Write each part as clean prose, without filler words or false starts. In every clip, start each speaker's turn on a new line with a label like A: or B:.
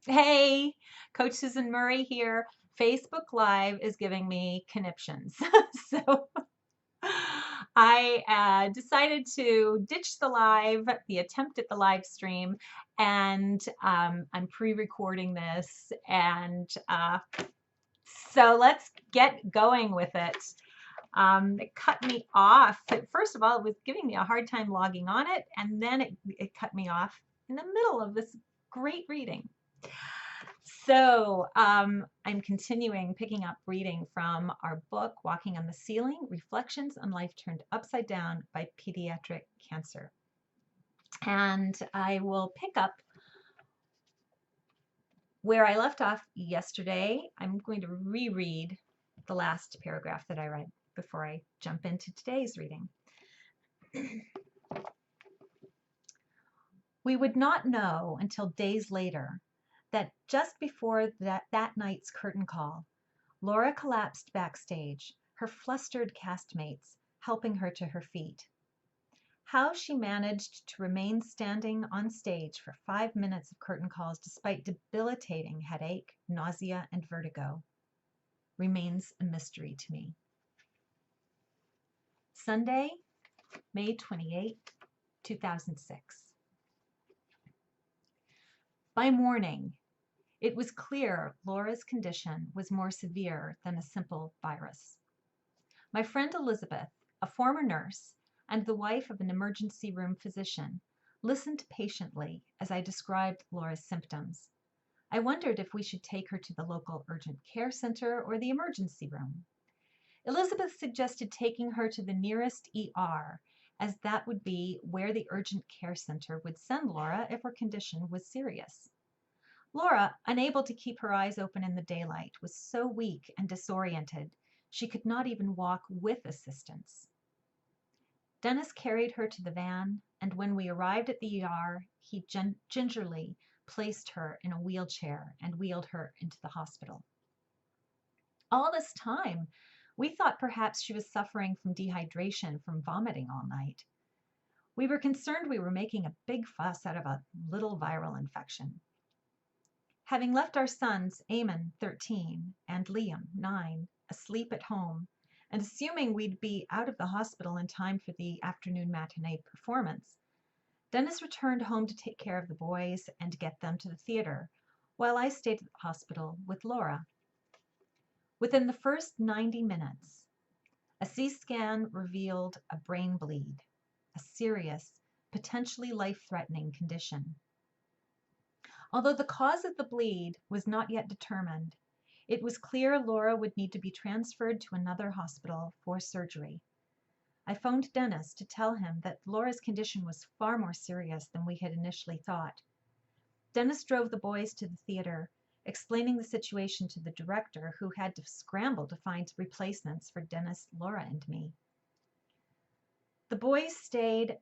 A: Hey, Coach Susan Murray here. Facebook Live is giving me conniptions. So I decided to ditch the attempt at the live stream, and I'm pre-recording this. And so let's get going with it. It cut me off. First of all, it was giving me a hard time logging on it, and then it cut me off in the middle of this great reading. So I'm picking up reading from our book, Walking on the Ceiling, Reflections on Life Turned Upside Down by Pediatric Cancer. And I will pick up where I left off yesterday. I'm going to reread the last paragraph that I read before I jump into today's reading. We would not know until days later that just before that night's curtain call, Laura collapsed backstage, her flustered castmates helping her to her feet. How she managed to remain standing on stage for 5 minutes of curtain calls despite debilitating headache, nausea, and vertigo remains a mystery to me. Sunday, May 28, 2006. By morning, it was clear Laura's condition was more severe than a simple virus. My friend Elizabeth, a former nurse and the wife of an emergency room physician, listened patiently as I described Laura's symptoms. I wondered if we should take her to the local urgent care center or the emergency room. Elizabeth suggested taking her to the nearest ER, as that would be where the urgent care center would send Laura if her condition was serious. Laura, unable to keep her eyes open in the daylight, was so weak and disoriented she could not even walk with assistance. Dennis carried her to the van, and when we arrived at the ER, he gingerly placed her in a wheelchair and wheeled her into the hospital. All this time, we thought perhaps she was suffering from dehydration from vomiting all night. We were concerned we were making a big fuss out of a little viral infection. Having left our sons, Eamon, 13, and Liam, 9, asleep at home, and assuming we'd be out of the hospital in time for the afternoon matinee performance, Dennis returned home to take care of the boys and get them to the theater, while I stayed at the hospital with Laura. Within the first 90 minutes, a CT scan revealed a brain bleed, a serious, potentially life-threatening condition. Although the cause of the bleed was not yet determined, it was clear Laura would need to be transferred to another hospital for surgery. I phoned Dennis to tell him that Laura's condition was far more serious than we had initially thought. Dennis drove the boys to the theater, explaining the situation to the director, who had to scramble to find replacements for Dennis, Laura, and me. The boys stayed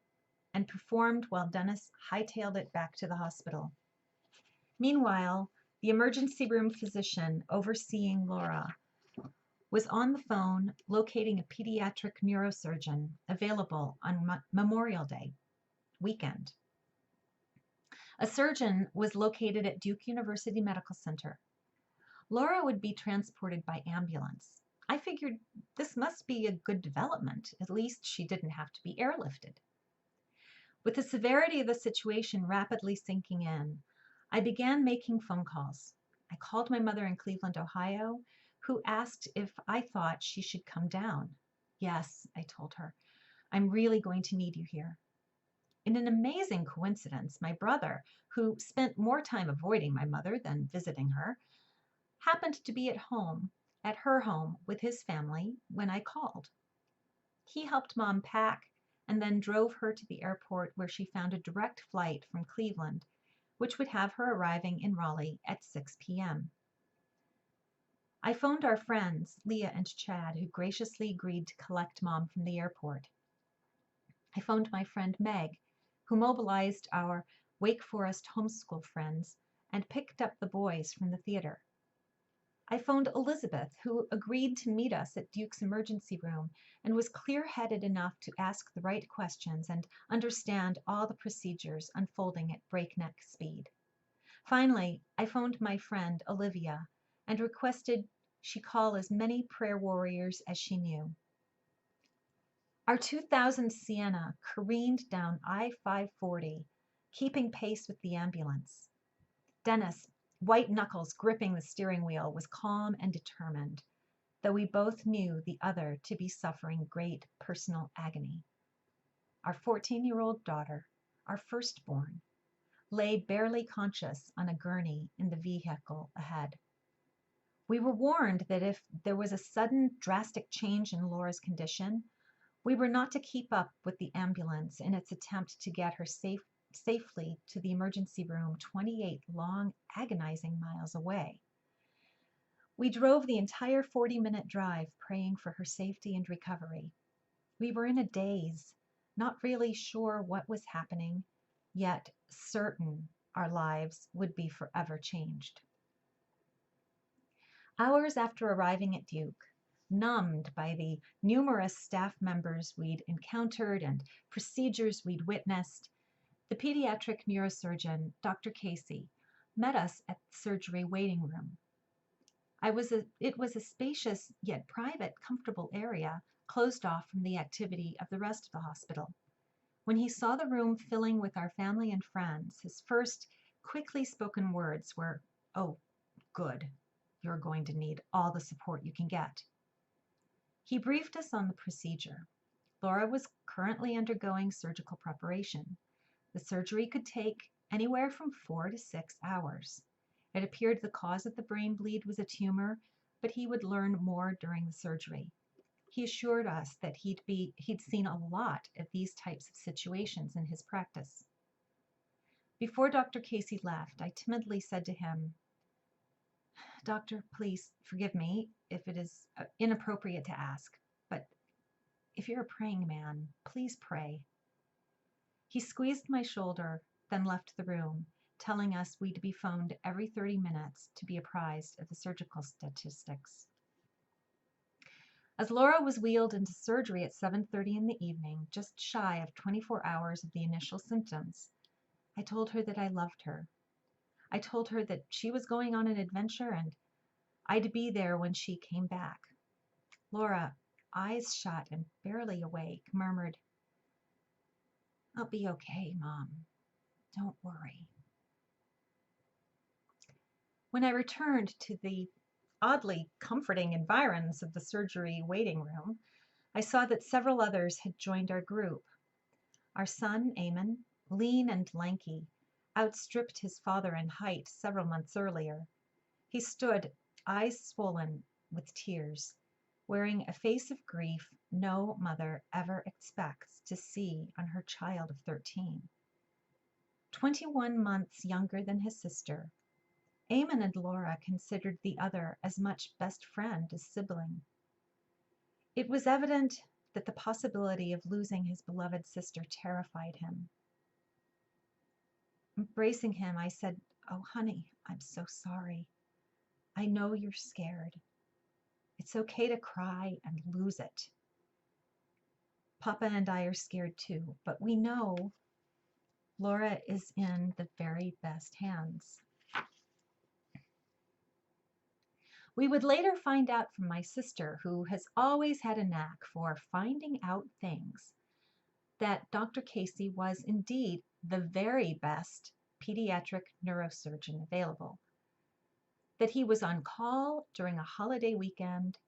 A: and performed while Dennis hightailed it back to the hospital. Meanwhile, the emergency room physician overseeing Laura was on the phone locating a pediatric neurosurgeon available on Memorial Day weekend. A surgeon was located at Duke University Medical Center. Laura would be transported by ambulance. I figured this must be a good development. At least she didn't have to be airlifted. With the severity of the situation rapidly sinking in, I began making phone calls. I called my mother in Cleveland, Ohio, who asked if I thought she should come down. Yes, I told her, I'm really going to need you here. In an amazing coincidence, my brother, who spent more time avoiding my mother than visiting her, happened to be at her home with his family when I called. He helped Mom pack and then drove her to the airport, where she found a direct flight from Cleveland, which would have her arriving in Raleigh at 6 p.m. I phoned our friends, Leah and Chad, who graciously agreed to collect Mom from the airport. I phoned my friend Meg, who mobilized our Wake Forest homeschool friends and picked up the boys from the theater. I phoned Elizabeth, who agreed to meet us at Duke's emergency room and was clear-headed enough to ask the right questions and understand all the procedures unfolding at breakneck speed. Finally, I phoned my friend Olivia and requested she call as many prayer warriors as she knew. Our 2000 Sienna careened down I-540, keeping pace with the ambulance. Dennis, white knuckles gripping the steering wheel, was calm and determined, though we both knew the other to be suffering great personal agony. Our 14-year-old daughter, our firstborn, lay barely conscious on a gurney in the vehicle ahead. We were warned that if there was a sudden drastic change in Laura's condition, we were not to keep up with the ambulance in its attempt to get her safely to the emergency room 28 long, agonizing miles away. We drove the entire 40-minute drive praying for her safety and recovery. We were in a daze, not really sure what was happening, yet certain our lives would be forever changed. Hours after arriving at Duke, numbed by the numerous staff members we'd encountered and procedures we'd witnessed, the pediatric neurosurgeon, Dr. Casey, met us at the surgery waiting room. It was a spacious yet private, comfortable area, closed off from the activity of the rest of the hospital. When he saw the room filling with our family and friends, his first quickly spoken words were, "Oh, good. You're going to need all the support you can get." He briefed us on the procedure. Laura was currently undergoing surgical preparation. The surgery could take anywhere from 4 to 6 hours. It appeared the cause of the brain bleed was a tumor, but he would learn more during the surgery. He assured us that he'd seen a lot of these types of situations in his practice. Before Dr. Casey left, I timidly said to him, "Doctor, please forgive me if it is inappropriate to ask, but if you're a praying man, please pray." He squeezed my shoulder, then left the room, telling us we'd be phoned every 30 minutes to be apprised of the surgical statistics. As Laura was wheeled into surgery at 7:30 in the evening, just shy of 24 hours of the initial symptoms, I told her that I loved her. I told her that she was going on an adventure and I'd be there when she came back. Laura, eyes shut and barely awake, murmured, "I'll be okay, Mom. Don't worry." When I returned to the oddly comforting environs of the surgery waiting room, I saw that several others had joined our group. Our son, Eamon, lean and lanky, outstripped his father in height several months earlier. He stood, eyes swollen with tears, wearing a face of grief no mother ever expects to see on her child of 13. 21 months younger than his sister, Eamon and Laura considered the other as much best friend as sibling. It was evident that the possibility of losing his beloved sister terrified him. Embracing him, I said, "Oh, honey, I'm so sorry. I know you're scared. It's okay to cry and lose it. Papa and I are scared too, but we know Laura is in the very best hands." We would later find out from my sister, who has always had a knack for finding out things, that Dr. Casey was indeed the very best pediatric neurosurgeon available, that he was on call during a holiday weekend,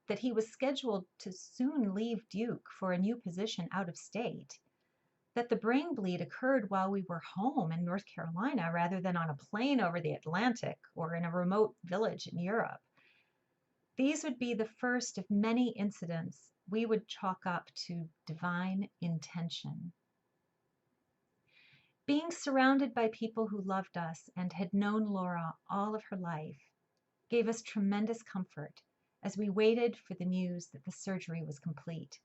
A: that he was scheduled to soon leave Duke for a new position out of state, that the brain bleed occurred while we were home in North Carolina rather than on a plane over the Atlantic or in a remote village in Europe. These would be the first of many incidents we would chalk up to divine intention. Being surrounded by people who loved us and had known Laura all of her life gave us tremendous comfort as we waited for the news that the surgery was complete.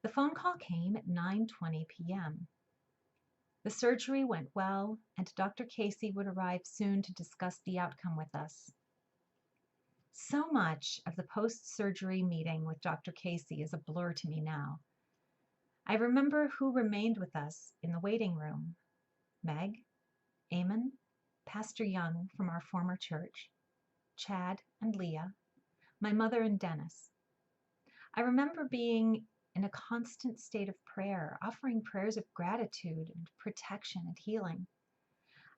A: The phone call came at 9:20 p.m. The surgery went well, and Dr. Casey would arrive soon to discuss the outcome with us. So much of the post-surgery meeting with Dr. Casey is a blur to me now. I remember who remained with us in the waiting room: Meg, Eamon, Pastor Young from our former church, Chad and Leah, my mother and Dennis. I remember being in a constant state of prayer, offering prayers of gratitude and protection and healing.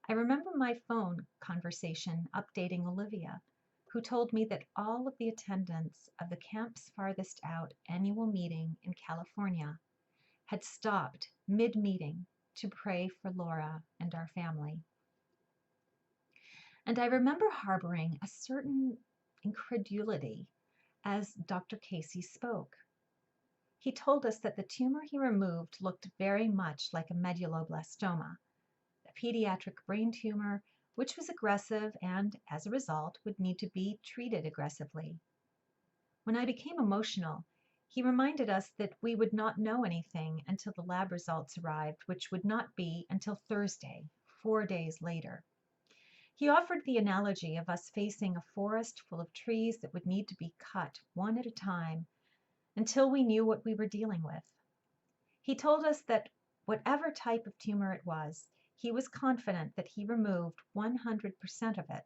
A: I remember my phone conversation updating Olivia, who told me that all of the attendants of the Camp's Farthest Out annual meeting in California had stopped mid-meeting to pray for Laura and our family. And I remember harboring a certain incredulity as Dr. Casey spoke. He told us that the tumor he removed looked very much like a medulloblastoma, a pediatric brain tumor which was aggressive and, as a result, would need to be treated aggressively. When I became emotional, he reminded us that we would not know anything until the lab results arrived, which would not be until Thursday, 4 days later. He offered the analogy of us facing a forest full of trees that would need to be cut one at a time until we knew what we were dealing with. He told us that whatever type of tumor it was, he was confident that he removed 100% of it.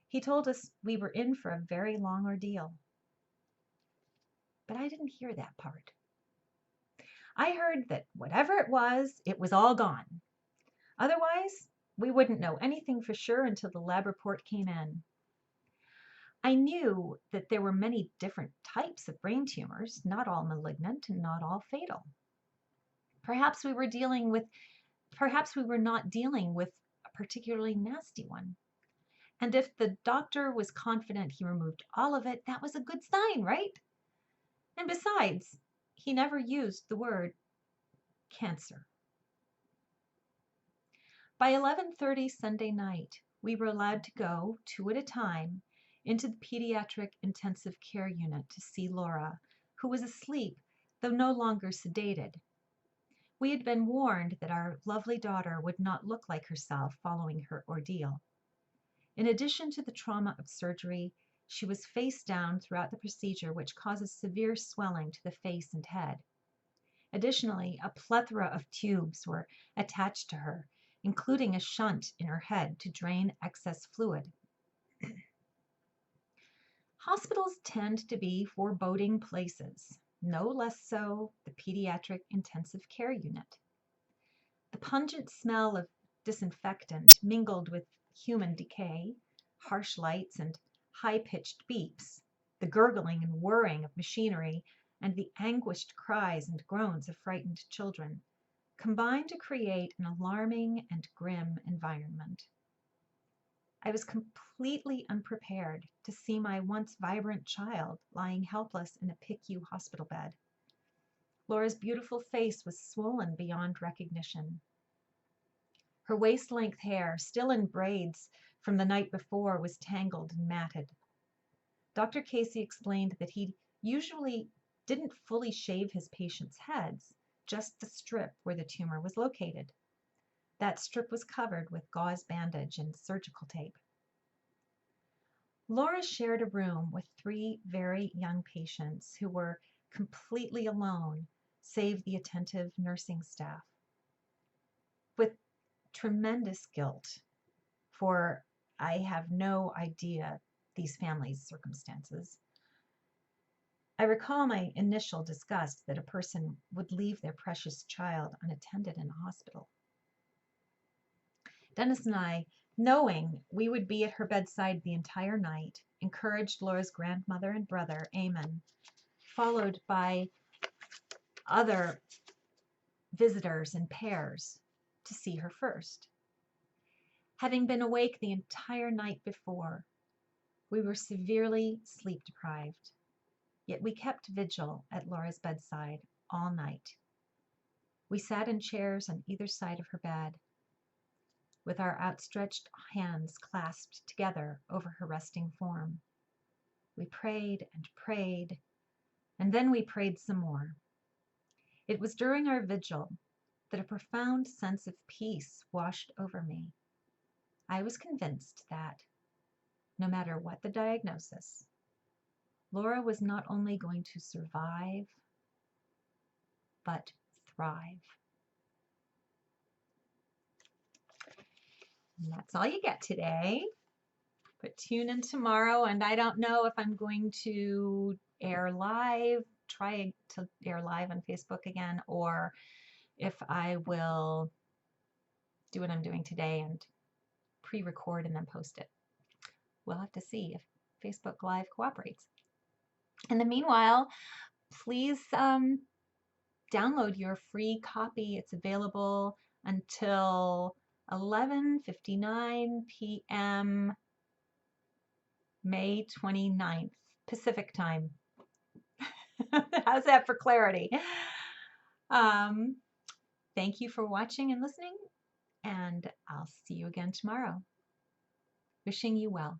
A: He told us we were in for a very long ordeal. But I didn't hear that part. I heard that whatever it was all gone. Otherwise, we wouldn't know anything for sure until the lab report came in. I knew that there were many different types of brain tumors, not all malignant and not all fatal. Perhaps we were not dealing with a particularly nasty one. And if the doctor was confident he removed all of it, that was a good sign, right? And besides, he never used the word cancer. By 11:30 Sunday night, we were allowed to go, 2 at a time, into the pediatric intensive care unit to see Laura, who was asleep, though no longer sedated. We had been warned that our lovely daughter would not look like herself following her ordeal. In addition to the trauma of surgery, she was face down throughout the procedure, which causes severe swelling to the face and head. Additionally, a plethora of tubes were attached to her, including a shunt in her head to drain excess fluid. Hospitals tend to be foreboding places, no less so the pediatric intensive care unit. The pungent smell of disinfectant mingled with human decay, harsh lights and high-pitched beeps, the gurgling and whirring of machinery, and the anguished cries and groans of frightened children combined to create an alarming and grim environment. I was completely unprepared to see my once vibrant child lying helpless in a PICU hospital bed. Laura's beautiful face was swollen beyond recognition. Her waist-length hair, still in braids from the night before, was tangled and matted. Dr. Casey explained that he usually didn't fully shave his patients' heads, just the strip where the tumor was located. That strip was covered with gauze bandage and surgical tape. Laura shared a room with 3 very young patients who were completely alone, save the attentive nursing staff. With tremendous guilt, for I have no idea these families' circumstances, I recall my initial disgust that a person would leave their precious child unattended in a hospital. Dennis and I, knowing we would be at her bedside the entire night, encouraged Laura's grandmother and brother, Eamon, followed by other visitors in pairs, to see her first. Having been awake the entire night before, we were severely sleep deprived, yet we kept vigil at Laura's bedside all night. We sat in chairs on either side of her bed, with our outstretched hands clasped together over her resting form. We prayed, and then we prayed some more. It was during our vigil that a profound sense of peace washed over me. I was convinced that, no matter what the diagnosis, Laura was not only going to survive, but thrive. And that's all you get today. But tune in tomorrow, and I don't know if I'm going to try to air live on Facebook again, or if I will do what I'm doing today and pre-record and then post it. We'll have to see if Facebook Live cooperates. In the meanwhile, please download your free copy. It's available until 11:59 p.m. May 29th, Pacific time. How's that for clarity? Thank you for watching and listening, and I'll see you again tomorrow. Wishing you well.